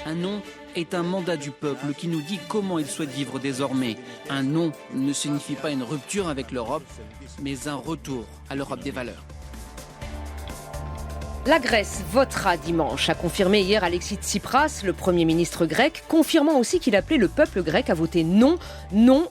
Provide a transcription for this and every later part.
Un non est un mandat du peuple qui nous dit comment il souhaite vivre désormais. Un non ne signifie pas une rupture avec l'Europe, mais un retour à l'Europe des valeurs. La Grèce votera dimanche, a confirmé hier Alexis Tsipras, le Premier ministre grec, confirmant aussi qu'il appelait le peuple grec à voter non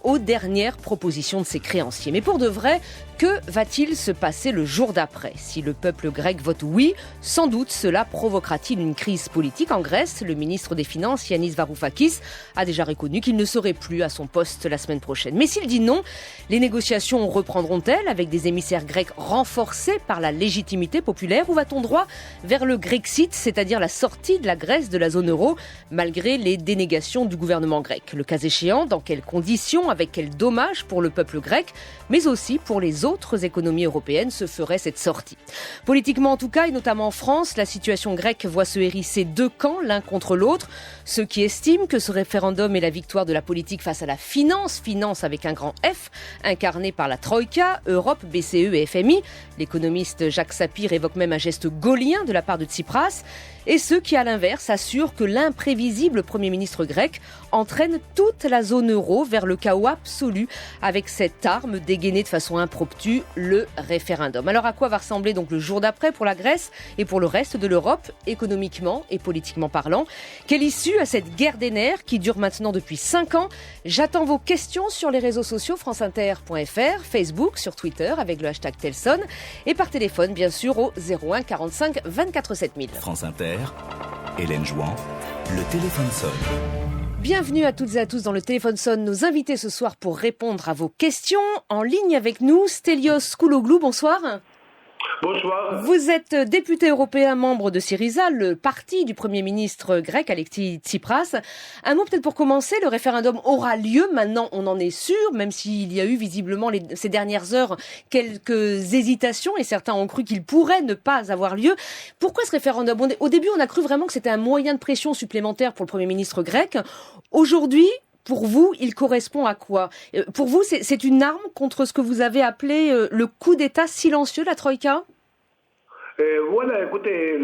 aux dernières propositions de ses créanciers. Mais pour de vrai, que va-t-il se passer le jour d'après ? Si le peuple grec vote oui, sans doute cela provoquera-t-il une crise politique en Grèce. Le ministre des Finances, Yannis Varoufakis, a déjà reconnu qu'il ne serait plus à son poste la semaine prochaine. Mais s'il dit non, les négociations reprendront-elles avec des émissaires grecs renforcés par la légitimité populaire, ou va-t-on droit vers le Grexit, c'est-à-dire la sortie de la Grèce de la zone euro, malgré les dénégations du gouvernement grec ? Le cas échéant, dans quelles conditions, avec quels dommages pour le peuple grec, mais aussi pour les autres économies européennes se ferait cette sortie. Politiquement en tout cas, et notamment en France, la situation grecque voit se hérisser deux camps l'un contre l'autre. Ceux qui estiment que ce référendum est la victoire de la politique face à la finance avec un grand F, incarnée par la Troïka, Europe, BCE et FMI. L'économiste Jacques Sapir évoque même un geste gaullien de la part de Tsipras. Et ceux qui, à l'inverse, assurent que l'imprévisible Premier ministre grec entraîne toute la zone euro vers le chaos absolu avec cette arme dégainée de façon impromptue, le référendum. Alors à quoi va ressembler donc le jour d'après pour la Grèce et pour le reste de l'Europe, économiquement et politiquement parlant ? Quelle issue à cette guerre des nerfs qui dure maintenant depuis 5 ans ? J'attends vos questions sur les réseaux sociaux franceinter.fr, Facebook, sur Twitter avec le hashtag Telson et par téléphone bien sûr au 01 45 24 7000. France Inter, Hélène Jouan, le téléphone sonne. Bienvenue à toutes et à tous dans le téléphone sonne. Nos invités ce soir pour répondre à vos questions. En ligne avec nous, Stelios Kouloglou, bonsoir. Bonsoir. Vous êtes député européen, membre de Syriza, le parti du Premier ministre grec Alexis Tsipras. Un mot peut-être pour commencer, le référendum aura lieu, maintenant on en est sûr, même s'il y a eu visiblement ces dernières heures quelques hésitations et certains ont cru qu'il pourrait ne pas avoir lieu. Pourquoi ce référendum ? Au début on a cru vraiment que c'était un moyen de pression supplémentaire pour le Premier ministre grec. Aujourd'hui, pour vous, il correspond à quoi ? Pour vous, c'est une arme contre ce que vous avez appelé le coup d'État silencieux de la Troïka ? Voilà, écoutez,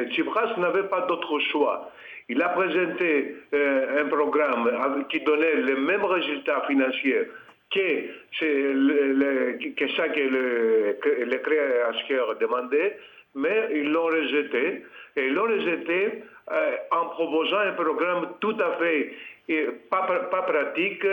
Tsipras n'avait pas d'autre choix. Il a présenté un programme qui donnait les mêmes résultats financiers que les créateurs demandaient, mais ils l'ont rejeté. Et ils l'ont rejeté en proposant un programme tout à fait pas pratique,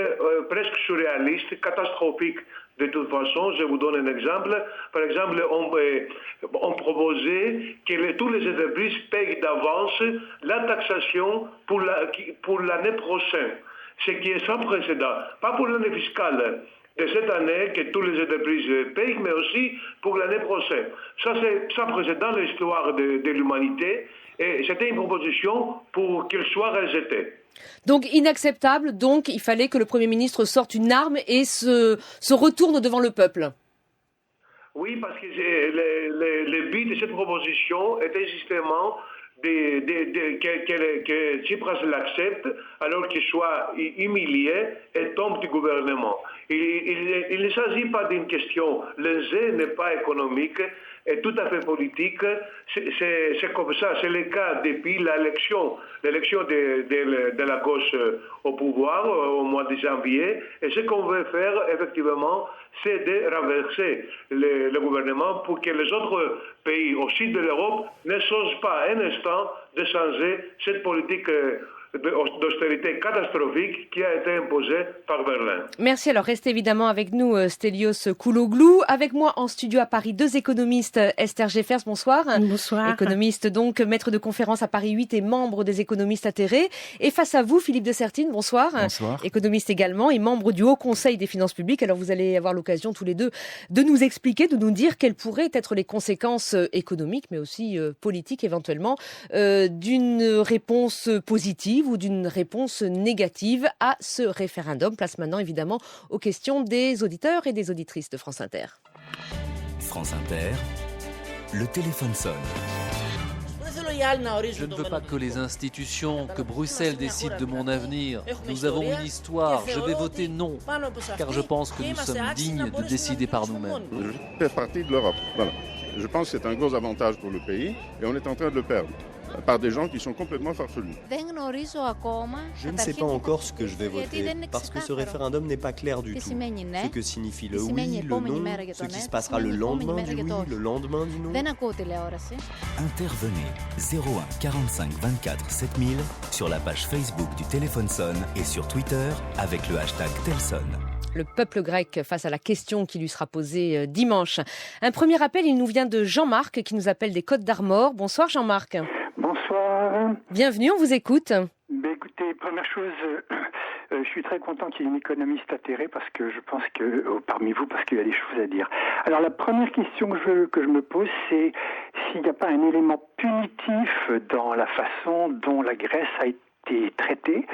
presque surréaliste, catastrophique. De toute façon, je vous donne un exemple. Par exemple, on proposait que tous les entreprises payent d'avance la taxation pour l'année prochaine, ce qui est sans précédent. Pas pour l'année fiscale de cette année que toutes les entreprises payent, mais aussi pour l'année prochaine. Ça, c'est sans précédent dans l'histoire de l'humanité. Et c'était une proposition pour qu'elle soit rejetée. Donc inacceptable, donc il fallait que le Premier ministre sorte une arme et se retourne devant le peuple. Oui, parce que le but de cette proposition était justement que Tsipras l'accepte alors qu'il soit humilié et tombe du gouvernement. Il ne s'agit pas d'une question, l'enjeu n'est pas économique, est tout à fait politique. C'est comme ça, c'est le cas depuis l'élection de la gauche au pouvoir au mois de janvier. Et ce qu'on veut faire, effectivement, c'est de renverser le gouvernement pour que les autres pays au sud de l'Europe ne songent pas un instant de changer cette politique d'austérité catastrophique qui a été imposée par Berlin. Merci. Alors restez évidemment avec nous, Stelios Kouloglou. Avec moi en studio à Paris, deux économistes. Esther Geffers, bonsoir. Bonsoir. Économiste donc, maître de conférence à Paris 8 et membre des économistes atterrés. Et face à vous, Philippe de Sertine, bonsoir. Bonsoir. Économiste également et membre du Haut Conseil des finances publiques. Alors vous allez avoir l'occasion tous les deux de nous expliquer, de nous dire quelles pourraient être les conséquences économiques, mais aussi politiques éventuellement, d'une réponse positive ou d'une réponse négative à ce référendum. Place maintenant évidemment aux questions des auditeurs et des auditrices de France Inter. France Inter, le téléphone sonne. Je ne veux pas que les institutions, que Bruxelles décide de mon avenir. Nous avons une histoire, je vais voter non, car je pense que nous sommes dignes de décider par nous-mêmes. Je fais partie de l'Europe, voilà. Je pense que c'est un gros avantage pour le pays et on est en train de le perdre. par des gens qui sont complètement farfelus. Je ne sais pas encore ce que je vais voter, parce que ce référendum n'est pas clair du tout. Ce que signifie le oui, le non, ce qui se passera le lendemain du oui, le lendemain du non. Intervenez 01 45 24 7000 sur la page Facebook du Téléphone sonne et sur Twitter avec le hashtag Telson. Le peuple grec face à la question qui lui sera posée dimanche. Un premier appel, il nous vient de Jean-Marc qui nous appelle des Côtes d'Armor. Bonsoir Jean-Marc. Bonsoir. Bienvenue, on vous écoute. Écoutez, première chose, je suis très content qu'il y ait une économiste atterrée parce que je pense que, parmi vous, parce qu'il y a des choses à dire. Alors la première question que je me pose, c'est s'il n'y a pas un élément punitif dans la façon dont la Grèce a été traité,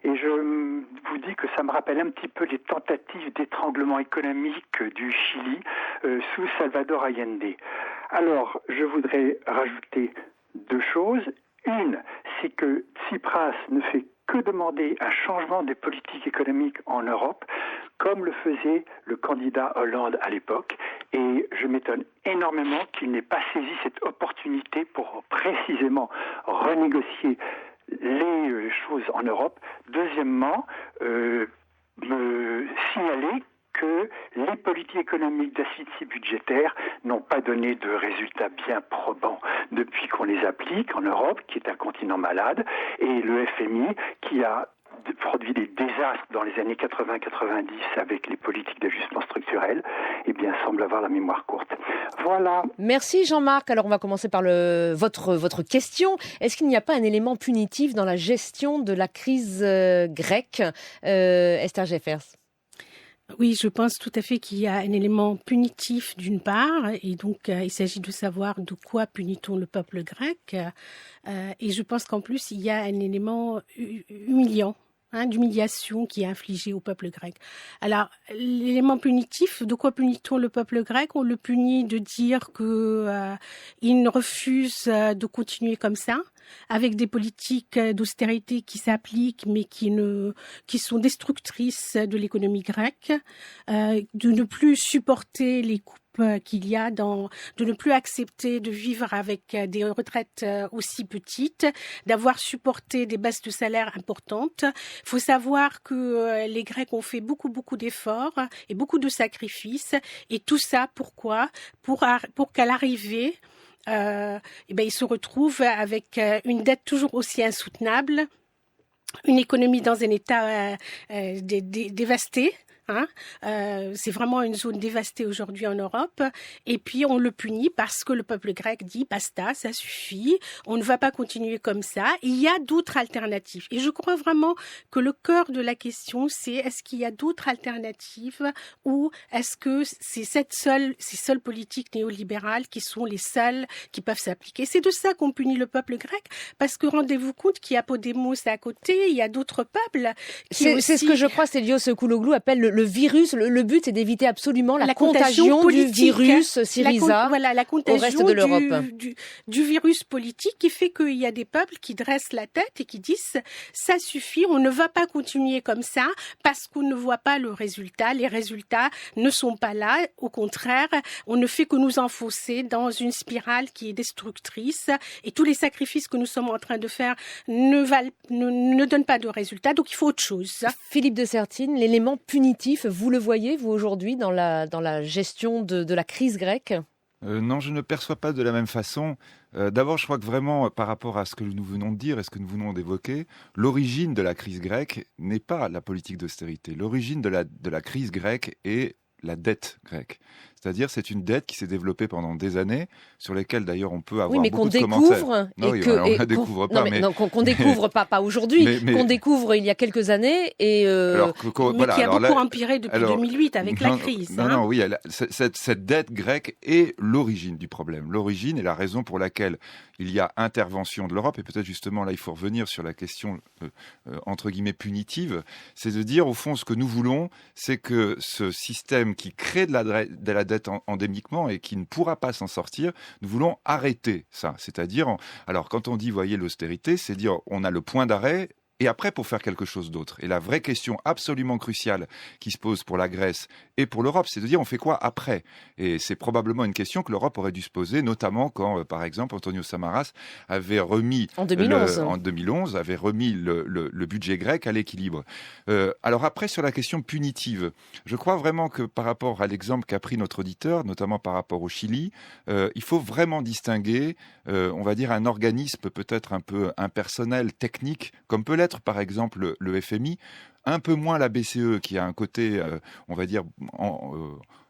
et je vous dis que ça me rappelle un petit peu les tentatives d'étranglement économique du Chili sous Salvador Allende. Alors, je voudrais rajouter deux choses. Une, c'est que Tsipras ne fait que demander un changement des politiques économiques en Europe, comme le faisait le candidat Hollande à l'époque. Et je m'étonne énormément qu'il n'ait pas saisi cette opportunité pour précisément renégocier les choses en Europe. Deuxièmement, me signaler que les politiques économiques d'asphyxie budgétaire n'ont pas donné de résultats bien probants depuis qu'on les applique en Europe, qui est un continent malade, et le FMI qui a produit des désastres dans les années 80-90 avec les politiques d'ajustement structurel, eh bien, semble avoir la mémoire courte. Voilà. Merci Jean-Marc. Alors, on va commencer par votre question. Est-ce qu'il n'y a pas un élément punitif dans la gestion de la crise grecque, Esther Jeffers? Oui, je pense tout à fait qu'il y a un élément punitif d'une part, et donc il s'agit de savoir de quoi punit-on le peuple grec, et je pense qu'en plus il y a un élément humiliant. D'humiliation qui est infligée au peuple grec. Alors, l'élément punitif, de quoi punit-on le peuple grec? On le punit de dire qu'il refuse de continuer comme ça, avec des politiques d'austérité qui s'appliquent, mais qui sont destructrices de l'économie grecque, de ne plus supporter les coupes qu'il y a de ne plus accepter de vivre avec des retraites aussi petites, d'avoir supporté des baisses de salaire importantes. Il faut savoir que les Grecs ont fait beaucoup d'efforts et beaucoup de sacrifices. Et tout ça, pourquoi? Pour qu'à l'arrivée, ils se retrouvent avec une dette toujours aussi insoutenable, une économie dans un état dévasté. C'est vraiment une zone dévastée aujourd'hui en Europe, et puis on le punit parce que le peuple grec dit basta, ça suffit, on ne va pas continuer comme ça. Il y a d'autres alternatives, et je crois vraiment que le cœur de la question, c'est est-ce qu'il y a d'autres alternatives, ou est-ce que c'est ces seules politiques néolibérales qui sont les seules qui peuvent s'appliquer. C'est de ça qu'on punit le peuple grec, parce que rendez-vous compte qu'il y a Podemos à côté, il y a d'autres peuples c'est ce que je crois Stelios Kouloglou appelle le virus. Le but, c'est d'éviter absolument la contagion du virus Syriza au reste de l'Europe. Du virus politique qui fait qu'il y a des peuples qui dressent la tête et qui disent ça suffit, on ne va pas continuer comme ça parce qu'on ne voit pas le résultat. Les résultats ne sont pas là. Au contraire, on ne fait que nous enfoncer dans une spirale qui est destructrice, et tous les sacrifices que nous sommes en train de faire ne donnent pas de résultats. Donc il faut autre chose. Philippe de Sertine, l'élément punitif, vous le voyez, vous, aujourd'hui, dans la gestion de la crise grecque? Non, je ne perçois pas de la même façon. D'abord, je crois que vraiment, par rapport à ce que nous venons de dire et ce que nous venons d'évoquer, l'origine de la crise grecque n'est pas la politique d'austérité. L'origine de la crise grecque est la dette grecque. C'est-à-dire, c'est une dette qui s'est développée pendant des années, sur lesquelles d'ailleurs on peut avoir beaucoup de commentaires. On ne découvre pas. Qu'on découvre pas aujourd'hui, qu'on découvre il y a quelques années, et qui a beaucoup empiré depuis 2008 avec la crise. Oui, cette dette grecque est l'origine du problème. L'origine est la raison pour laquelle il y a intervention de l'Europe, et peut-être justement là il faut revenir sur la question entre guillemets punitive, c'est de dire au fond ce que nous voulons, c'est que ce système qui crée de la dette endémiquement et qui ne pourra pas s'en sortir, nous voulons arrêter ça. C'est-à-dire, alors quand on dit, voyez, l'austérité, c'est dire on a le point d'arrêt et après pour faire quelque chose d'autre. Et la vraie question absolument cruciale qui se pose pour la Grèce et pour l'Europe, c'est de dire on fait quoi après? Et c'est probablement une question que l'Europe aurait dû se poser, notamment quand, par exemple, Antonio Samaras avait remis en 2011 avait remis le budget grec à l'équilibre. Alors après, sur la question punitive, je crois vraiment que par rapport à l'exemple qu'a pris notre auditeur, notamment par rapport au Chili, il faut vraiment distinguer, on va dire, un organisme peut-être un peu impersonnel, technique, comme peut l'être par exemple le FMI, un peu moins la BCE qui a un côté, on va dire,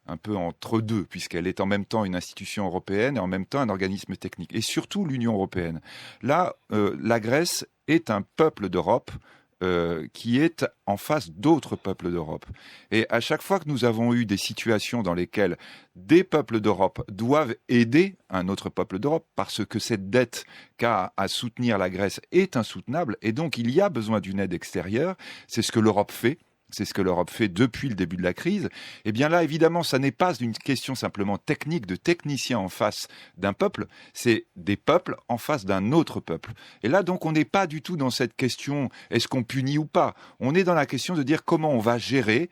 un peu entre deux, puisqu'elle est en même temps une institution européenne et en même temps un organisme technique. Et surtout l'Union européenne. Là, la Grèce est un peuple d'Europe qui est en face d'autres peuples d'Europe. Et à chaque fois que nous avons eu des situations dans lesquelles des peuples d'Europe doivent aider un autre peuple d'Europe, parce que cette dette qu'a à soutenir la Grèce est insoutenable, et donc il y a besoin d'une aide extérieure, c'est ce que l'Europe fait. C'est ce que l'Europe fait depuis le début de la crise. Eh bien là, évidemment, ça n'est pas une question simplement technique de techniciens en face d'un peuple, c'est des peuples en face d'un autre peuple. Et là, donc, on n'est pas du tout dans cette question, est-ce qu'on punit ou pas? On est dans la question de dire comment on va gérer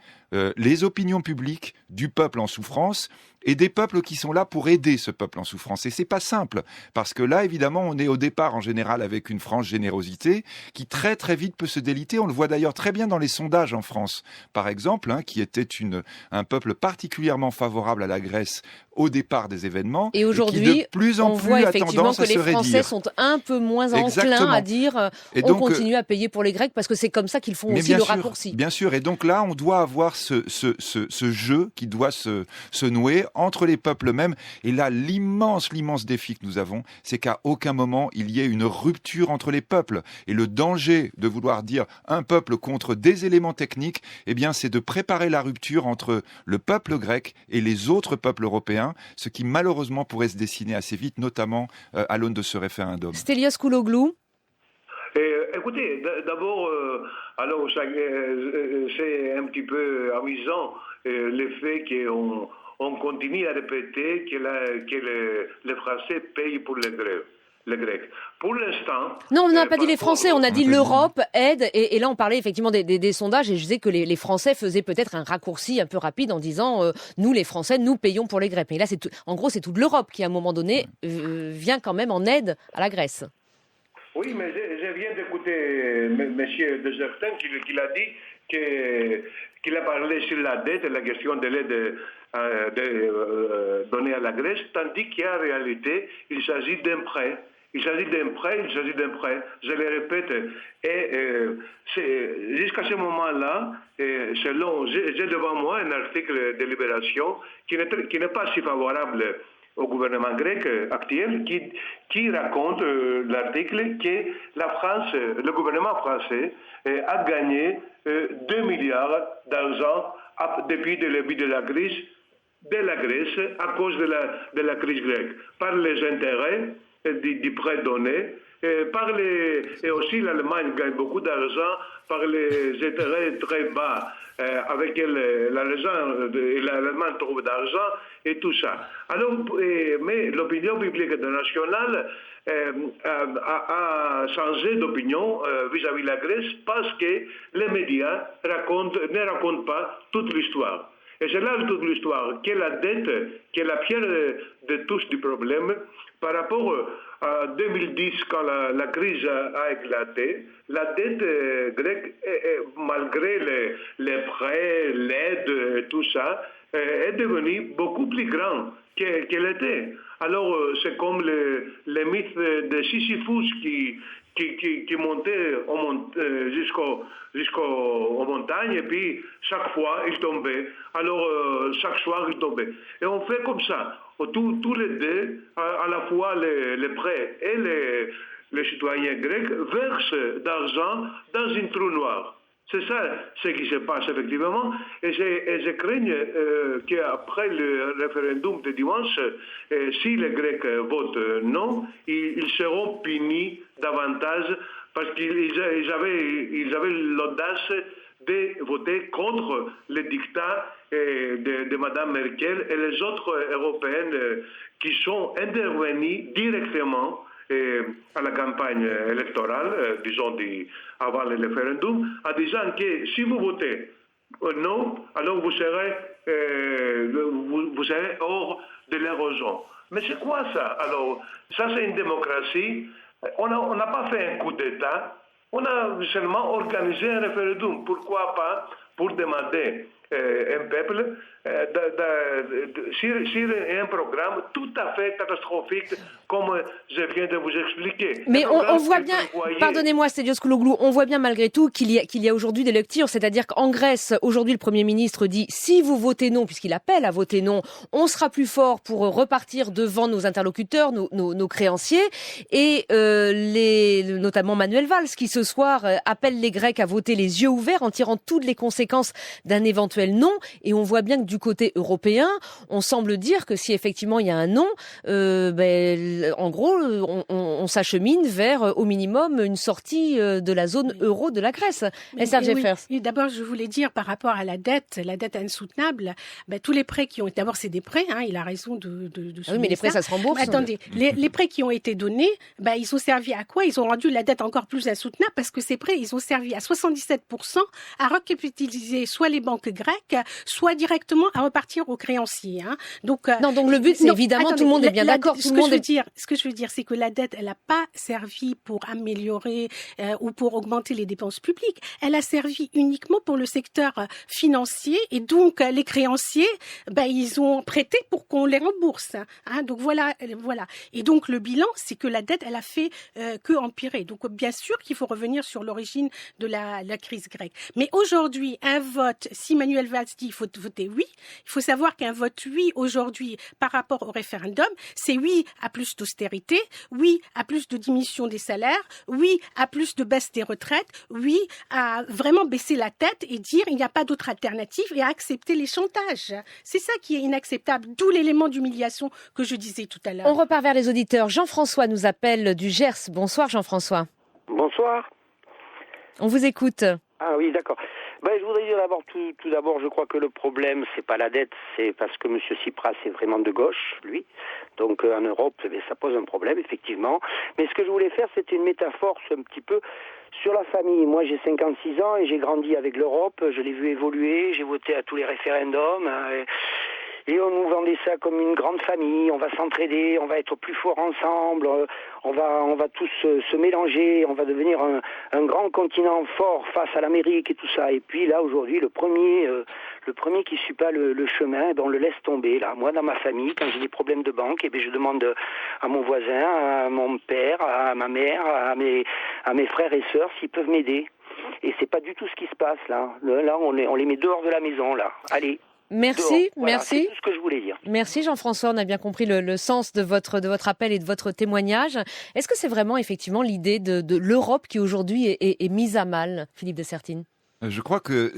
les opinions publiques du peuple en souffrance et des peuples qui sont là pour aider ce peuple en souffrance. Et c'est pas simple, parce que là, évidemment, on est au départ, en général, avec une franche générosité qui très très vite peut se déliter. On le voit d'ailleurs très bien dans les sondages en France, par exemple, qui était un peuple particulièrement favorable à la Grèce au départ des événements. Et aujourd'hui, on voit effectivement que les Français sont un peu moins enclins à dire on continue à payer pour les Grecs, parce que c'est comme ça qu'ils font aussi le raccourci. Bien sûr, et donc là, on doit avoir ce jeu qui doit se nouer entre les peuples eux-mêmes. Et là, l'immense défi que nous avons, c'est qu'à aucun moment il y ait une rupture entre les peuples. Et le danger de vouloir dire un peuple contre des éléments techniques, eh bien, c'est de préparer la rupture entre le peuple grec et les autres peuples européens, ce qui malheureusement pourrait se dessiner assez vite, notamment à l'aune de ce référendum. Stelios Kouloglou. Écoutez, d'abord, alors c'est un petit peu amusant le fait qu'on continue à répéter que les Français payent pour les Grecs. Pour l'instant... Non, on n'a pas dit les Français, on a dit l'Europe aide, et là on parlait effectivement des sondages, et je disais que les Français faisaient peut-être un raccourci un peu rapide en disant nous les Français, nous payons pour les Grecs. Mais là, en gros, c'est toute l'Europe qui à un moment donné vient quand même en aide à la Grèce. Oui, mais je viens d'écouter M. Desertin qui a dit qu'il a parlé sur la dette et la question de l'aide donnée à la Grèce, tandis qu'en réalité, il s'agit d'un prêt. Il s'agit d'un prêt. Je le répète. Et jusqu'à ce moment-là, j'ai devant moi un article de Libération qui n'est pas si favorable au gouvernement grec actuel, qui raconte l'article que la France, le gouvernement français, a gagné 2 milliards d'argent depuis le début de la crise de la Grèce à cause de la crise grecque, par les intérêts du prêt donné, et aussi l'Allemagne gagne beaucoup d'argent par les intérêts très bas avec l'Allemagne trouve d'argent et tout ça. Alors, mais l'opinion publique internationale a changé d'opinion vis-à-vis de la Grèce parce que les médias ne racontent pas toute l'histoire. Et c'est là toute l'histoire, que la dette, qui est la pierre de tous du problème, par rapport à 2010, quand la crise a éclaté, la dette grecque, malgré les prêts, l'aide, tout ça, est devenue beaucoup plus grande qu'elle était. Alors, c'est comme le mythe de Sisyphus qui montait jusqu'aux montagnes, et puis chaque fois il tombait. Alors chaque soir il tombait. Et on fait comme ça. Tous les deux, à la fois les prêts et les citoyens grecs versent d'argent dans une trou noir. C'est ça ce qui se passe effectivement. Et je crains qu'après le référendum de dimanche, si les Grecs votent non, ils seront punis davantage parce qu'ils avaient l'audace de voter contre le dictat de Mme Merkel et les autres Européennes qui sont intervenus directement à la campagne électorale, disons avant le référendum, en disant que si vous votez non, alors vous serez hors de l'eurozone. Mais c'est quoi ça? Alors, ça c'est une démocratie. On n'a pas fait un coup d'État, on a seulement organisé un référendum. Pourquoi pas pour demander un peuple sur un programme tout à fait catastrophique, comme je viens de vous expliquer. Mais on voit bien, pardonnez-moi Stelios Kouloglou, on voit bien malgré tout qu'il y a aujourd'hui des lectures, c'est-à-dire qu'en Grèce, aujourd'hui le Premier ministre dit si vous votez non, puisqu'il appelle à voter non, on sera plus fort pour repartir devant nos interlocuteurs, nos créanciers, et notamment Manuel Valls, qui ce soir appelle les Grecs à voter les yeux ouverts en tirant toutes les conséquences d'un éventuel non, et on voit bien que du côté européen, on semble dire que si effectivement il y a un non, en gros, on s'achemine vers au minimum une sortie de la zone euro de la Grèce. Esther Jeffers. Oui, d'abord, je voulais dire par rapport à la dette insoutenable, tous les prêts qui ont été, d'abord c'est des prêts, il a raison de oui, mais les prêts ça se rembourse. Attendez, les prêts qui ont été donnés, ils ont servi à quoi? Ils ont rendu la dette encore plus insoutenable parce que ces prêts, ils ont servi à 77% à recapitaliser soit les banques grecques, soit directement à repartir aux créanciers. Donc le but, c'est évidemment, tout le monde est bien d'accord. Ce que je veux dire, c'est que la dette, elle n'a pas servi pour améliorer ou pour augmenter les dépenses publiques. Elle a servi uniquement pour le secteur financier et donc les créanciers, ils ont prêté pour qu'on les rembourse. Donc voilà. Et donc le bilan, c'est que la dette, elle a fait que empirer. Donc bien sûr qu'il faut revenir sur l'origine de la crise grecque. Mais aujourd'hui, un vote, si Manuel Valls dit il faut voter oui, il faut savoir qu'un vote oui aujourd'hui par rapport au référendum, c'est oui à plus d'austérité, oui à plus de diminution des salaires, oui à plus de baisse des retraites, oui à vraiment baisser la tête et dire il n'y a pas d'autre alternative et à accepter les chantages. C'est ça qui est inacceptable, d'où l'élément d'humiliation que je disais tout à l'heure. On repart vers les auditeurs. Jean-François nous appelle du Gers. Bonsoir Jean-François. Bonsoir. On vous écoute. Ah oui, d'accord. Je voudrais dire d'abord, tout d'abord, je crois que le problème, c'est pas la dette, c'est parce que M. Tsipras est vraiment de gauche, lui. Donc en Europe, ça pose un problème, effectivement. Mais ce que je voulais faire, c'était une métaphore un petit peu sur la famille. Moi, j'ai 56 ans et j'ai grandi avec l'Europe. Je l'ai vu évoluer, j'ai voté à tous les référendums. Et on nous vendait ça comme une grande famille, on va s'entraider, on va être plus forts ensemble, on va tous se mélanger, on va devenir un grand continent fort face à l'Amérique et tout ça. Et puis là, aujourd'hui, le premier qui suit pas le chemin, on le laisse tomber. Là, moi, dans ma famille, quand j'ai des problèmes de banque, je demande à mon voisin, à mon père, à ma mère, à mes frères et sœurs s'ils peuvent m'aider. Et c'est pas du tout ce qui se passe là. Là, on les met dehors de la maison là. Allez. Merci, voilà, merci. C'est tout ce que je voulais dire. Merci Jean-François, on a bien compris le sens de votre appel et de votre témoignage. Est-ce que c'est vraiment effectivement l'idée de l'Europe qui aujourd'hui est mise à mal, Philippe de Sertine ? Je crois que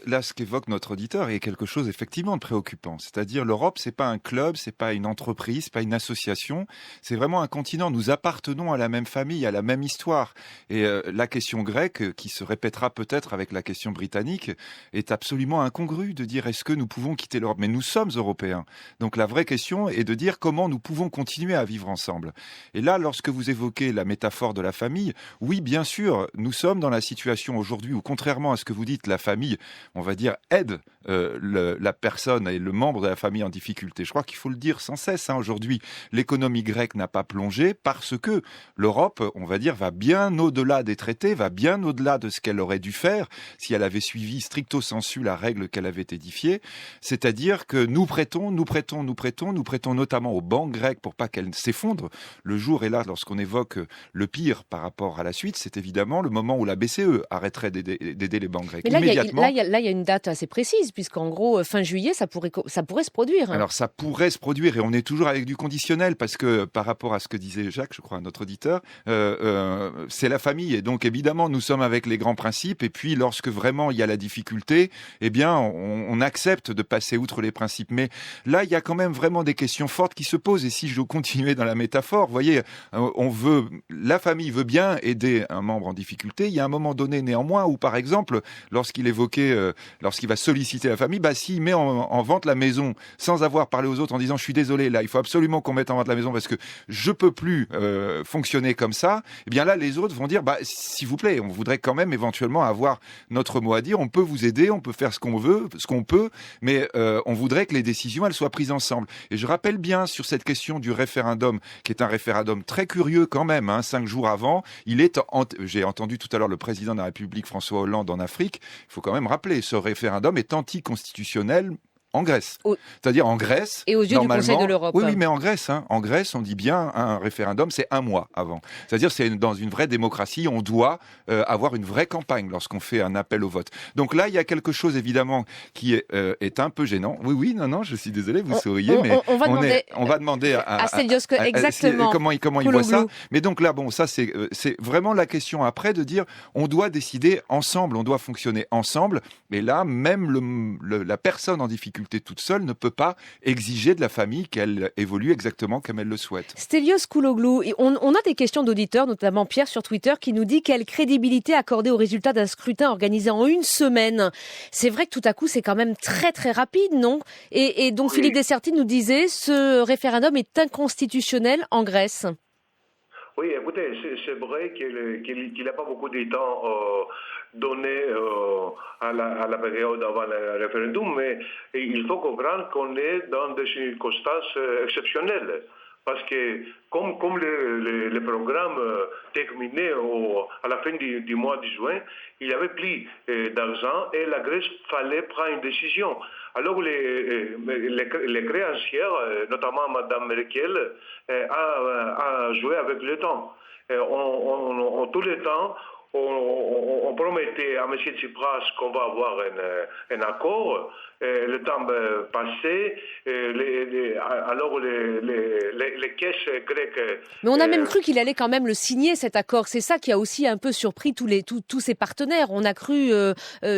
là, ce qu'évoque notre auditeur est quelque chose effectivement de préoccupant. C'est-à-dire l'Europe, c'est pas un club, c'est pas une entreprise, c'est pas une association. C'est vraiment un continent. Nous appartenons à la même famille, à la même histoire. Et la question grecque, qui se répétera peut-être avec la question britannique, est absolument incongrue de dire est-ce que nous pouvons quitter l'Europe ? Mais nous sommes européens. Donc la vraie question est de dire comment nous pouvons continuer à vivre ensemble. Et là, lorsque vous évoquez la métaphore de la famille, oui, bien sûr, nous sommes dans la situation aujourd'hui où, contrairement à ce que vous dites, la famille, on va dire, aide la personne et le membre de la famille en difficulté. Je crois qu'il faut le dire sans cesse. Aujourd'hui, l'économie grecque n'a pas plongé parce que l'Europe, on va dire, va bien au-delà des traités, va bien au-delà de ce qu'elle aurait dû faire si elle avait suivi stricto sensu la règle qu'elle avait édifiée. C'est-à-dire que nous prêtons notamment aux banques grecques pour pas qu'elles s'effondrent. Le jour est là, lorsqu'on évoque le pire par rapport à la suite, c'est évidemment le moment où la BCE arrêterait d'aider les banques grecques. Mais là, il y a une date assez précise, puisqu'en gros, fin juillet, ça pourrait se produire. Alors, ça pourrait se produire, et on est toujours avec du conditionnel, parce que par rapport à ce que disait Jacques, je crois, notre auditeur, c'est la famille, et donc évidemment, nous sommes avec les grands principes, et puis lorsque vraiment il y a la difficulté, eh bien, on accepte de passer outre les principes. Mais là, il y a quand même vraiment des questions fortes qui se posent, et si je continuais dans la métaphore, vous voyez, la famille veut bien aider un membre en difficulté, il y a un moment donné, néanmoins, où par exemple, lorsqu'il évoquait, lorsqu'il va solliciter la famille, s'il met en vente la maison sans avoir parlé aux autres en disant je suis désolé, là il faut absolument qu'on mette en vente la maison parce que je peux plus fonctionner comme ça, et bien là les autres vont dire s'il vous plaît, on voudrait quand même éventuellement avoir notre mot à dire, on peut vous aider, on peut faire ce qu'on veut, ce qu'on peut, mais on voudrait que les décisions elles soient prises ensemble. Et je rappelle bien sur cette question du référendum, qui est un référendum très curieux quand même, 5 jours avant, j'ai entendu tout à l'heure le président de la République François Hollande en Afrique, il faut quand même rappeler, ce référendum est anticonstitutionnel en Grèce. C'est-à-dire en Grèce, et aux yeux du Conseil de l'Europe. Oui, mais en Grèce, on dit bien un référendum, c'est 1 mois avant. C'est-à-dire c'est dans une vraie démocratie, on doit avoir une vraie campagne lorsqu'on fait un appel au vote. Donc là, il y a quelque chose évidemment qui est un peu gênant. Oui, non, je suis désolé, vous souriez, mais on va demander à Stelios exactement comment il voit ça. Mais donc là, ça c'est vraiment la question après de dire on doit décider ensemble, on doit fonctionner ensemble. Mais là, même la personne en difficulté toute seule ne peut pas exiger de la famille qu'elle évolue exactement comme elle le souhaite. Stelios Kouloglou, on a des questions d'auditeurs, notamment Pierre sur Twitter, qui nous dit quelle crédibilité accorder au résultat d'un scrutin organisé en 1 semaine. C'est vrai que tout à coup, c'est quand même très très rapide, non ? Et donc Philippe Dessertine nous disait ce référendum est inconstitutionnel en Grèce. Oui, écoutez, c'est vrai qu'il n'a pas beaucoup de temps donné à la période avant le référendum, mais il faut comprendre qu'on est dans des circonstances exceptionnelles. Parce que comme le programme terminait à la fin du mois de juin, il y avait plus d'argent et la Grèce fallait prendre une décision. Alors les créancières, notamment Mme Merkel, a joué avec le temps. En tout le temps, on promettait à M. Tsipras qu'on va avoir un accord. Le temps passé, alors les caisses grecques... Mais on a même cru qu'il allait quand même le signer, cet accord. C'est ça qui a aussi un peu surpris tous ses partenaires. On a cru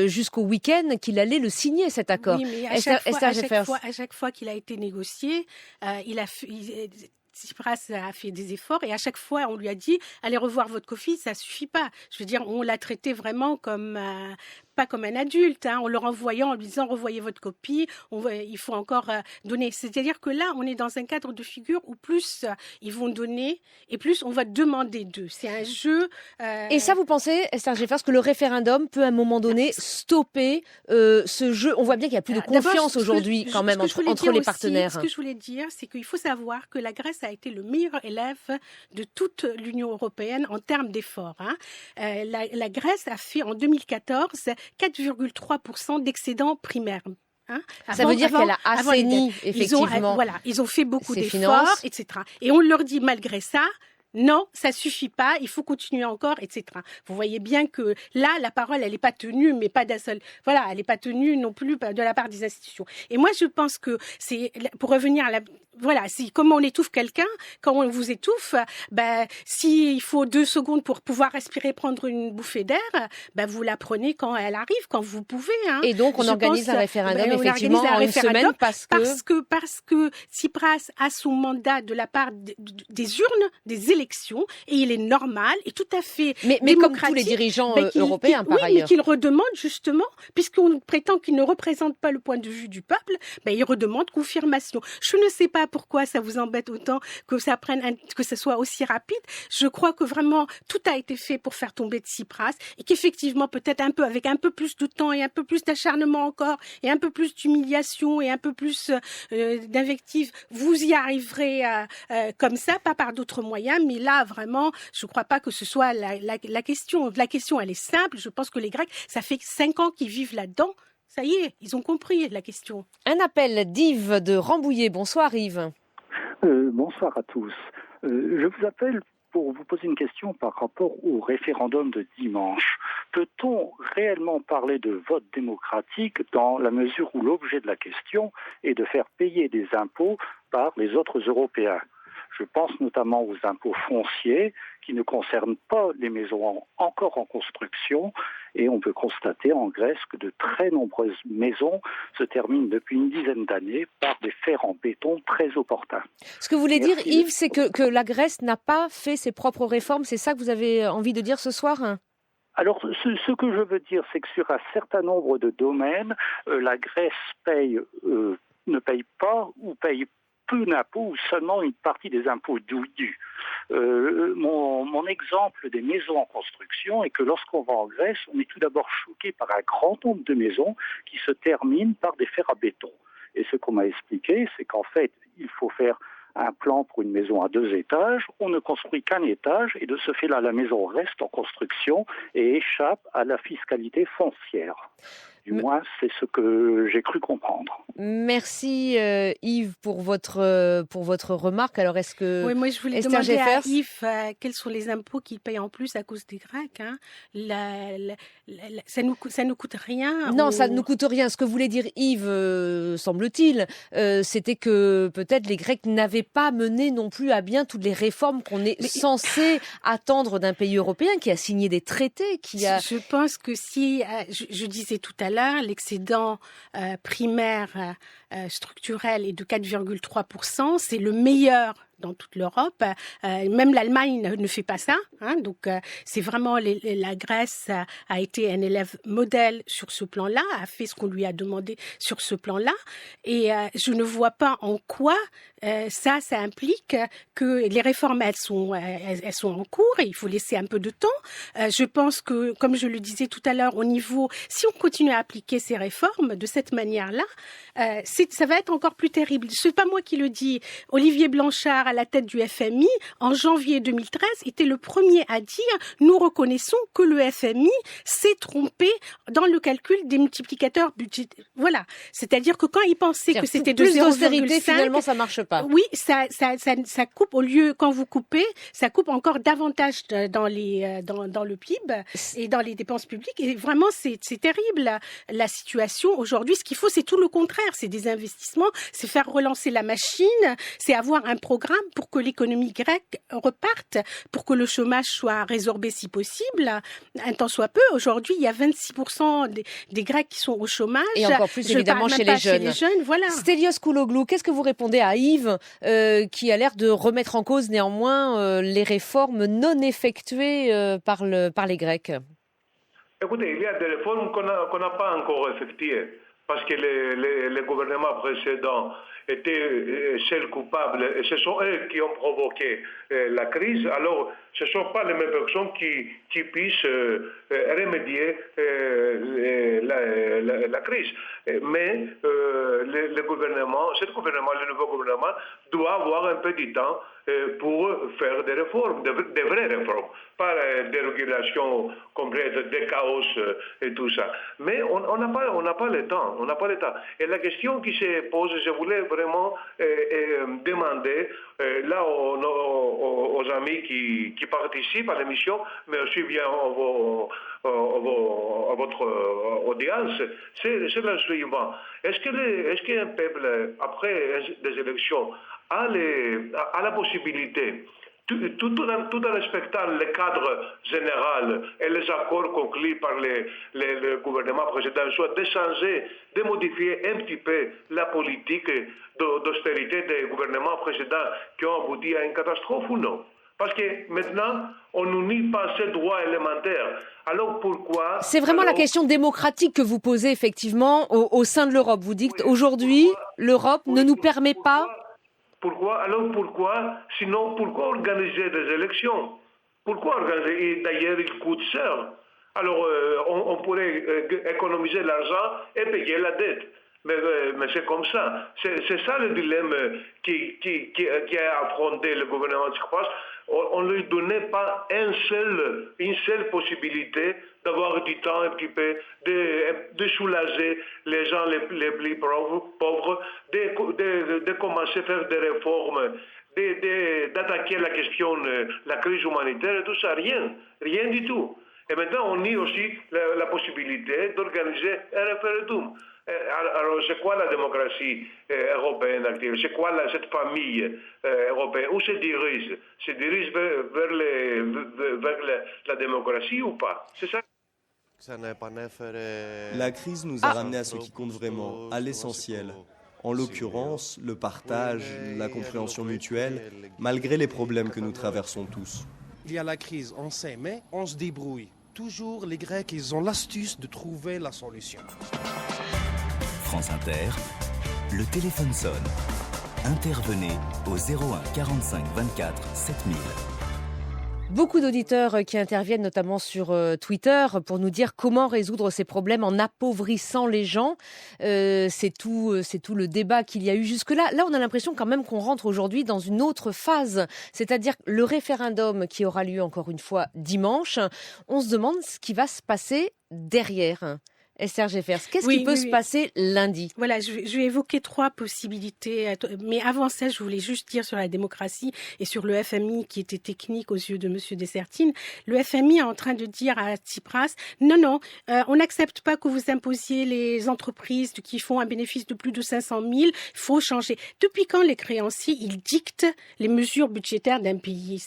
jusqu'au week-end qu'il allait le signer, cet accord. Oui, mais à chaque fois qu'il a été négocié, Tsipras a fait des efforts et à chaque fois on lui a dit allez revoir votre copie, ça suffit pas. Je veux dire, on l'a traité vraiment comme pas comme un adulte, on le renvoyant en lui disant revoyez votre copie, il faut encore donner. C'est-à-dire que là, on est dans un cadre de figure où plus ils vont donner et plus on va demander d'eux. C'est un jeu. Et ça, vous pensez, Esther Jeffers, que le référendum peut à un moment donné stopper ce jeu ? On voit bien qu'il n'y a plus de confiance aujourd'hui quand même entre les partenaires. Ce que je voulais dire, c'est qu'il faut savoir que la Grèce a été le meilleur élève de toute l'Union européenne en termes d'efforts. La Grèce a fait en 2014 4,3% d'excédent primaire. Ça veut dire qu'elle a assaini effectivement. Ils ont fait beaucoup d'efforts, etc. Et on leur dit malgré ça, non, ça suffit pas, il faut continuer encore, etc. Vous voyez bien que là, la parole, elle n'est pas tenue, mais pas d'un seul. Voilà, elle n'est pas tenue non plus de la part des institutions. Et moi, je pense que c'est, pour revenir à la, voilà, si, comment on étouffe quelqu'un, quand on vous étouffe, s'il faut 2 secondes pour pouvoir respirer, prendre une bouffée d'air, vous la prenez quand elle arrive, quand vous pouvez. Et donc, on organise un référendum, effectivement, en 1 semaine parce que Tsipras a son mandat de la part des urnes, des élections, et il est normal et tout à fait mais comme tous les dirigeants européens par ailleurs. Mais qu'il redemande justement, puisqu'on prétend qu'il ne représente pas le point de vue du peuple, il redemande confirmation. Je ne sais pas pourquoi ça vous embête autant que que ça soit aussi rapide. Je crois que vraiment tout a été fait pour faire tomber Tsipras et qu'effectivement peut-être avec un peu plus de temps et un peu plus d'acharnement encore et un peu plus d'humiliation et un peu plus d'invective, vous y arriverez comme ça, pas par d'autres moyens. Mais là, vraiment, je ne crois pas que ce soit la question. La question, elle est simple. Je pense que les Grecs, ça fait 5 ans qu'ils vivent là-dedans. Ça y est, ils ont compris la question. Un appel d'Yves de Rambouillet. Bonsoir Yves. Bonsoir à tous. Je vous appelle pour vous poser une question par rapport au référendum de dimanche. Peut-on réellement parler de vote démocratique dans la mesure où l'objet de la question est de faire payer des impôts par les autres Européens ? Je pense notamment aux impôts fonciers qui ne concernent pas les maisons encore en construction. Et on peut constater en Grèce que de très nombreuses maisons se terminent depuis une dizaine d'années par des fers en béton très opportuns. Ce que vous voulez dire, Yves, c'est que la Grèce n'a pas fait ses propres réformes. C'est ça que vous avez envie de dire ce soir ? Alors, ce que je veux dire, c'est que sur un certain nombre de domaines, la Grèce ne paye pas ou paye peu d'impôts ou seulement une partie des impôts dus. Mon exemple des maisons en construction est que lorsqu'on va en Grèce, on est tout d'abord choqué par un grand nombre de maisons qui se terminent par des fers à béton. Et ce qu'on m'a expliqué, c'est qu'en fait, il faut faire un plan pour une maison à 2 étages, on ne construit qu'un étage et de ce fait-là, la maison reste en construction et échappe à la fiscalité foncière. Du moins, c'est ce que j'ai cru comprendre. Merci Yves pour votre remarque. Alors, est-ce que oui, moi je voulais Esther demander Jeffers, à Yves quels sont les impôts qu'il paye en plus à cause des Grecs, hein. Ça nous coûte rien. Non, ça ne nous coûte rien. Ce que voulait dire Yves, semble-t-il, c'était que peut-être les Grecs n'avaient pas mené non plus à bien toutes les réformes qu'on est censé attendre d'un pays européen qui a signé des traités, Je pense que si, je disais tout à l'heure, l'excédent primaire structurel est de 4,3%, c'est le meilleur dans toute l'Europe. Même l'Allemagne ne fait pas ça. Hein, donc, c'est vraiment la Grèce a été un élève modèle sur ce plan-là, a fait ce qu'on lui a demandé sur ce plan-là. Et je ne vois pas en quoi ça implique que les réformes, elles sont en cours et il faut laisser un peu de temps. Je pense que, comme je le disais tout à l'heure, si on continue à appliquer ces réformes de cette manière-là, ça va être encore plus terrible. C'est pas moi qui le dis. Olivier Blanchard, à la tête du FMI, en janvier 2013, était le premier à dire « Nous reconnaissons que le FMI s'est trompé dans le calcul des multiplicateurs budgétaires. » Voilà. C'est-à-dire que quand il pensait que c'était de 0,5... finalement, ça marche pas. Oui, ça coupe, au lieu, quand vous coupez, ça coupe encore davantage dans le PIB et dans les dépenses publiques. Et vraiment, c'est terrible, la situation aujourd'hui. Ce qu'il faut, c'est tout le contraire. C'est des investissements, c'est faire relancer la machine, c'est avoir un programme pour que l'économie grecque reparte, pour que le chômage soit résorbé si possible, un temps soit peu. Aujourd'hui, il y a 26% des Grecs qui sont au chômage. Et encore plus, évidemment, chez les jeunes. Voilà. Stelios Kouloglou, qu'est-ce que vous répondez à Yves, qui a l'air de remettre en cause néanmoins les réformes non effectuées par les Grecs? Écoutez, il y a des réformes qu'on n'a pas encore effectuées, parce que les gouvernements précédents étaient seuls coupables, et ce sont eux qui ont provoqué la crise. Alors, ce ne sont pas les mêmes personnes qui puissent remédier la crise. Mais le nouveau gouvernement doit avoir un peu de temps pour faire des réformes, des vraies réformes, pas des régulations complètes, des chaos et tout ça. Mais on n'a pas le temps, Et la question qui se pose, je voulais vraiment demander là aux amis qui participent à l'émission, mais aussi bien à votre audience, c'est le suivant. Est-ce qu'un peuple, après des élections, a la possibilité, tout en respectant le cadre général et les accords conclus par le gouvernement précédent, soit de changer, de modifier un petit peu la politique d'austérité des gouvernements précédents qui ont abouti à une catastrophe ou non? Parce que maintenant, on nous nie pas ces droits élémentaires. Alors pourquoi... C'est vraiment la question démocratique que vous posez effectivement au sein de l'Europe. Vous dites qu'aujourd'hui, l'Europe ne nous permet pas... Pourquoi organiser des élections? Pourquoi organiser? Et d'ailleurs, il coûte cher. Alors, on pourrait économiser l'argent et payer la dette. Mais c'est comme ça. C'est ça le dilemme qui a affronté le gouvernement Tsipras. On ne lui donnait pas une seule possibilité d'avoir du temps un petit peu, de soulager les gens les plus pauvres, de commencer à faire des réformes, d'attaquer la question de la crise humanitaire et tout ça. Rien du tout. Et maintenant, on nie aussi la possibilité d'organiser un référendum. Alors, c'est quoi la démocratie européenne active? C'est quoi cette famille européenne? Où se dirige? Se dirige vers la démocratie ou pas? C'est ça. La crise nous a ramené à ce qui compte vraiment, à l'essentiel. En l'occurrence, le partage, la compréhension mutuelle, malgré les problèmes que nous traversons tous. Il y a la crise, on sait, mais on se débrouille. toujours les Grecs, ils ont l'astuce de trouver la solution. France Inter, le téléphone sonne. Intervenez au 01 45 24 7000. Beaucoup d'auditeurs qui interviennent notamment sur Twitter pour nous dire comment résoudre ces problèmes en appauvrissant les gens. C'est tout le débat qu'il y a eu jusque-là. Là, on a l'impression quand même qu'on rentre aujourd'hui dans une autre phase, c'est-à-dire le référendum qui aura lieu encore une fois dimanche. On se demande ce qui va se passer derrière. Esther Jeffers, qu'est-ce qui peut se passer lundi ? Voilà, je vais évoquer 3 possibilités. Mais avant ça, je voulais juste dire sur la démocratie et sur le FMI qui était technique aux yeux de M. Dessertine. Le FMI est en train de dire à Tsipras, non, on n'accepte pas que vous imposiez les entreprises qui font un bénéfice de plus de 500 000. Il faut changer. Depuis quand les créanciers, ils dictent les mesures budgétaires d'un pays ?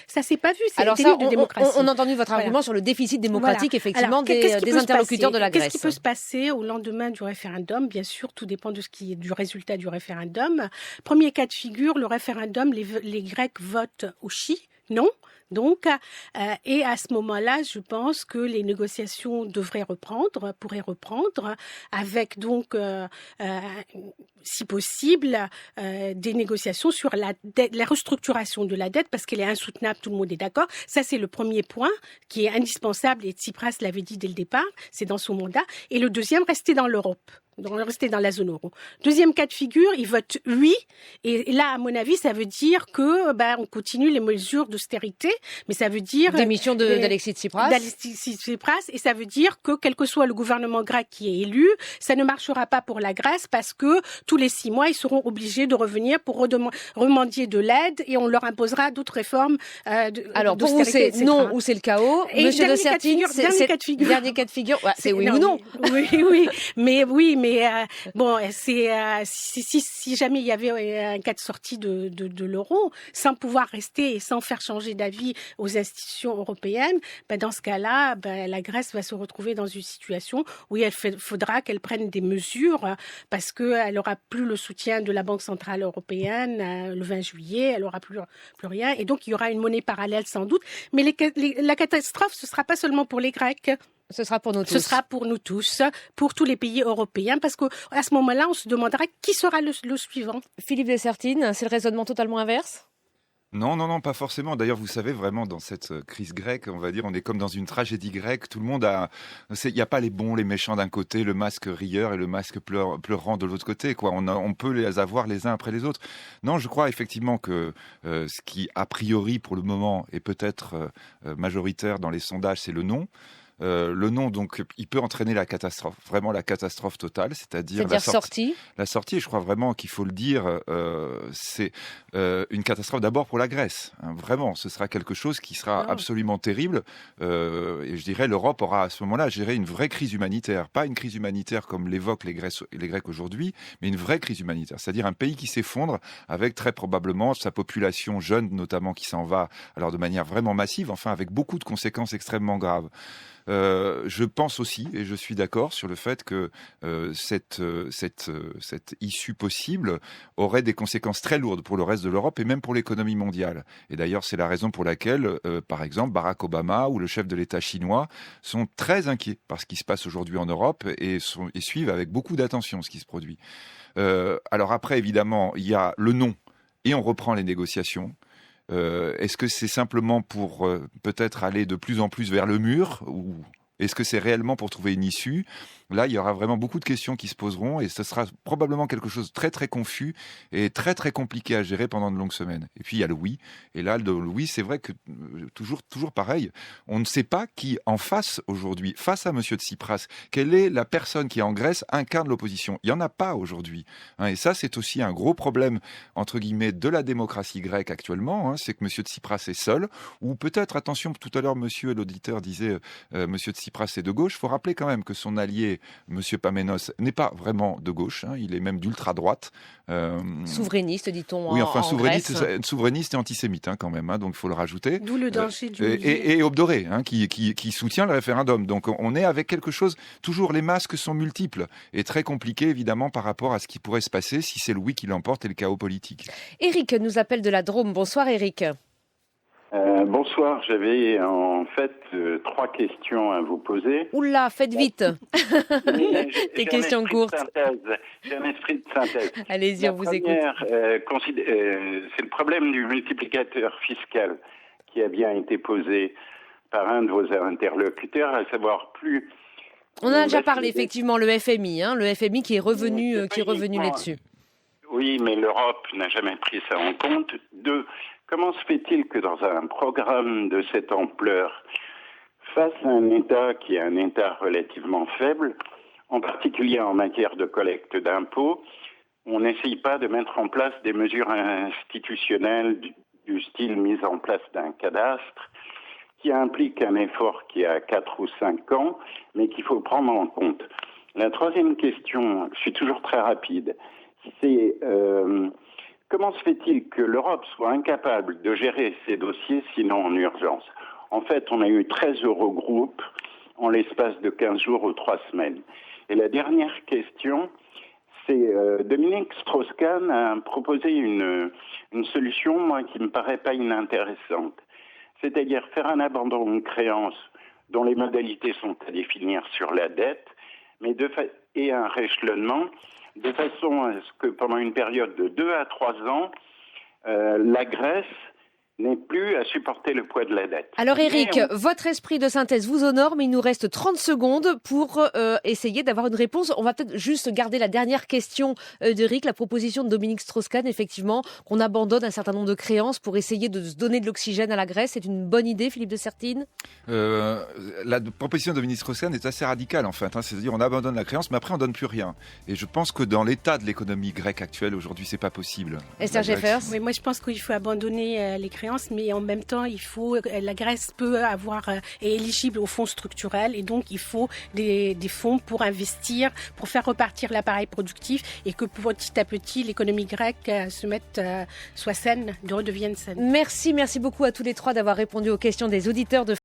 Ça s'est pas vu, c'est le délire de démocratie. On a entendu votre argument sur le déficit démocratique, effectivement, des interlocuteurs de la Grèce. Qu'est-ce qui peut se passer au lendemain du référendum ? Bien sûr, tout dépend du résultat du référendum. Premier cas de figure, le référendum, les Grecs votent oui, non. Donc, et à ce moment-là, je pense que les négociations pourraient reprendre, avec donc, si possible, des négociations sur la restructuration de la dette, parce qu'elle est insoutenable, tout le monde est d'accord. Ça, c'est le premier point qui est indispensable, et Tsipras l'avait dit dès le départ, c'est dans son mandat. Et le deuxième, rester dans l'Europe. Rester dans la zone euro. Deuxième cas de figure, ils votent oui. Et là, à mon avis, ça veut dire que on continue les mesures d'austérité, mais ça veut dire démission d'Alexis Tsipras. Et ça veut dire que quel que soit le gouvernement grec qui est élu, ça ne marchera pas pour la Grèce parce que tous les 6 mois, ils seront obligés de revenir pour remendier de l'aide et on leur imposera d'autres réformes. Alors pour vous, c'est non ou c'est le chaos. Et Monsieur de Sertine, dernier cas de figure. Ouais, c'est oui ou non. Mais bon, si jamais il y avait un cas de sortie de l'euro, sans pouvoir rester et sans faire changer d'avis aux institutions européennes, dans ce cas-là, la Grèce va se retrouver dans une situation où il faudra qu'elle prenne des mesures parce qu'elle n'aura plus le soutien de la Banque centrale européenne le 20 juillet, elle n'aura plus rien. Et donc, il y aura une monnaie parallèle sans doute. Mais la catastrophe, ce ne sera pas seulement pour les Grecs. Ce sera pour nous tous. Ce sera pour nous tous, pour tous les pays européens, parce qu'à ce moment-là, on se demandera qui sera le suivant. Philippe Dessertine, c'est le raisonnement totalement inverse ? Non, pas forcément. D'ailleurs, vous savez, vraiment, dans cette crise grecque, on va dire, on est comme dans une tragédie grecque. Tout le monde il n'y a pas les bons, les méchants d'un côté, le masque rieur et le masque pleurant de l'autre côté, quoi. On peut les avoir les uns après les autres. Non, je crois effectivement que ce qui, a priori, pour le moment, est peut-être majoritaire dans les sondages, c'est le non. Le non, donc, il peut entraîner la catastrophe, vraiment la catastrophe totale, c'est-à-dire la sortie. La sortie, et je crois vraiment qu'il faut le dire, c'est une catastrophe d'abord pour la Grèce. Hein, vraiment, ce sera quelque chose qui sera absolument terrible. Et je dirais, l'Europe aura à ce moment-là à gérer une vraie crise humanitaire. Pas une crise humanitaire comme l'évoquent les Grecs aujourd'hui, mais une vraie crise humanitaire. C'est-à-dire un pays qui s'effondre avec très probablement sa population jeune, notamment, qui s'en va, alors de manière vraiment massive, enfin avec beaucoup de conséquences extrêmement graves. Je pense aussi, et je suis d'accord sur le fait que cette issue possible aurait des conséquences très lourdes pour le reste de l'Europe et même pour l'économie mondiale. Et d'ailleurs, c'est la raison pour laquelle, par exemple, Barack Obama ou le chef de l'État chinois sont très inquiets par ce qui se passe aujourd'hui en Europe et suivent avec beaucoup d'attention ce qui se produit. Alors après, évidemment, il y a le non et on reprend les négociations. Est-ce que c'est simplement pour peut-être aller de plus en plus vers le mur ou est-ce que c'est réellement pour trouver une issue ? Là, il y aura vraiment beaucoup de questions qui se poseront et ce sera probablement quelque chose de très très confus et très très compliqué à gérer pendant de longues semaines. Et puis il y a le oui. Et là, le oui, c'est vrai que toujours pareil. On ne sait pas qui en face aujourd'hui, face à M. Tsipras, quelle est la personne qui en Grèce incarne l'opposition. Il n'y en a pas aujourd'hui. Hein, et ça, c'est aussi un gros problème, entre guillemets, de la démocratie grecque actuellement. Hein, c'est que M. Tsipras est seul. Ou peut-être, attention, tout à l'heure, monsieur l'auditeur disait M. Tsipras est de gauche. Il faut rappeler quand même que son allié, Monsieur Pamenos, n'est pas vraiment de gauche, hein, il est même d'ultra-droite. Souverainiste, dit-on. Oui, enfin, en souverainiste et antisémite, hein, quand même, hein, donc il faut le rajouter. D'où le danger du et Obdoré, hein, qui soutient le référendum. Donc on est avec quelque chose, toujours les masques sont multiples, et très compliqué, évidemment, par rapport à ce qui pourrait se passer si c'est le oui qui l'emporte et le chaos politique. Éric nous appelle de la Drôme. Bonsoir, Éric. Bonsoir, j'avais en fait 3 questions à vous poser. Oula, faites vite. Des questions courtes. J'ai un esprit de synthèse. Allez-y, on vous écoute. C'est le problème du multiplicateur fiscal qui a bien été posé par un de vos interlocuteurs, à savoir plus... On en a déjà parlé, effectivement, le FMI, le FMI qui est revenu là-dessus. Oui, mais l'Europe n'a jamais pris ça en compte. 2, comment se fait-il que dans un programme de cette ampleur, face à un État qui est un État relativement faible, en particulier en matière de collecte d'impôts, on n'essaye pas de mettre en place des mesures institutionnelles du style mise en place d'un cadastre, qui implique un effort qui a 4 ou 5 ans, mais qu'il faut prendre en compte. La 3e question, je suis toujours très rapide, c'est comment se fait-il que l'Europe soit incapable de gérer ces dossiers, sinon en urgence? En fait, on a eu 13 Eurogroupes en l'espace de 15 jours ou 3 semaines. Et la dernière question, c'est Dominique Strauss-Kahn a proposé une solution, moi, qui me paraît pas inintéressante. C'est-à-dire faire un abandon de créances dont les modalités sont à définir sur la dette, mais et un rééchelonnement, de façon à ce que pendant une période de 2 à 3 ans, la Grèce n'ait plus à supporter le poids de la dette. Alors Eric, votre esprit de synthèse vous honore, mais il nous reste 30 secondes pour essayer d'avoir une réponse. On va peut-être juste garder la dernière question d'Eric, la proposition de Dominique Strauss-Kahn, effectivement, qu'on abandonne un certain nombre de créances pour essayer de se donner de l'oxygène à la Grèce. C'est une bonne idée, Philippe de Sertine? La proposition de Dominique Strauss-Kahn est assez radicale, en fait. C'est-à-dire on abandonne la créance, mais après on donne plus rien. Et je pense que dans l'état de l'économie grecque actuelle, aujourd'hui, c'est pas possible. Esther Jeffers? Oui, moi je pense qu'il faut abandonner les créances, mais en même temps, la Grèce peut est éligible aux fonds structurels, et donc il faut des fonds pour investir, pour faire repartir l'appareil productif, et que petit à petit l'économie grecque soit saine, redevienne saine. Merci beaucoup à tous les 3 d'avoir répondu aux questions des auditeurs de